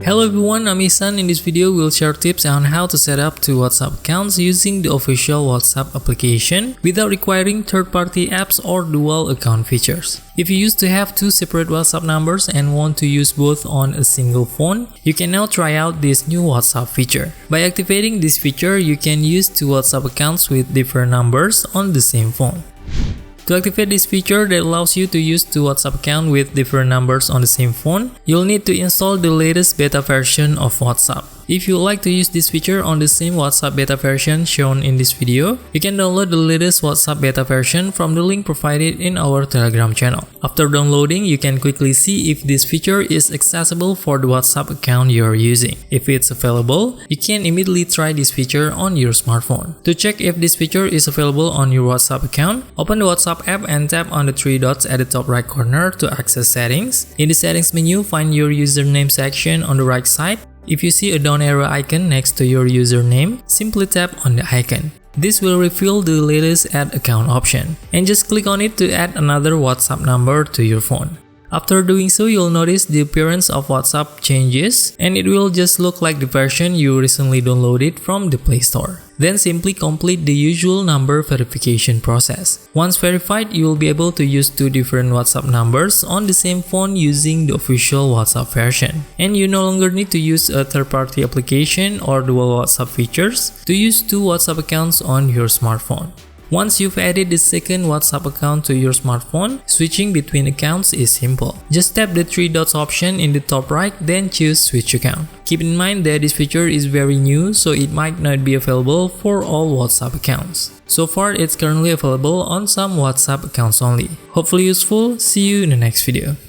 Hello everyone, I'm Isan. In this video, we'll share tips on how to set up two WhatsApp accounts using the official WhatsApp application without requiring third-party apps or dual account features. If you used to have two separate WhatsApp numbers and want to use both on a single phone, you can now try out this new WhatsApp feature. By activating this feature, you can use two WhatsApp accounts with different numbers on the same phone. To activate this feature that allows you to use two WhatsApp accounts with different numbers on the same phone, you'll need to install the latest beta version of WhatsApp. If you would like to use this feature on the same WhatsApp beta version shown in this video, you can download the latest WhatsApp beta version from the link provided in our Telegram channel. After downloading, you can quickly see if this feature is accessible for the WhatsApp account you're using. If it's available, you can immediately try this feature on your smartphone. To check if this feature is available on your WhatsApp account, open the WhatsApp app and tap on the three dots at the top right corner to access settings. In the settings menu, find your username section on the right side. If you see a down arrow icon next to your username, simply tap on the icon. This will reveal the latest add account option, and just click on it to add another WhatsApp number to your phone. After doing so, you'll notice the appearance of WhatsApp changes, and it will just look like the version you recently downloaded from the Play Store. Then simply complete the usual number verification process. Once verified, you will be able to use two different WhatsApp numbers on the same phone using the official WhatsApp version. And you no longer need to use a third-party application or dual WhatsApp features to use two WhatsApp accounts on your smartphone. Once you've added the second WhatsApp account to your smartphone, switching between accounts is simple. Just tap the three dots option in the top right, then choose switch account. Keep in mind that this feature is very new, so it might not be available for all WhatsApp accounts. So far, it's currently available on some WhatsApp accounts only. Hopefully useful. See you in the next video.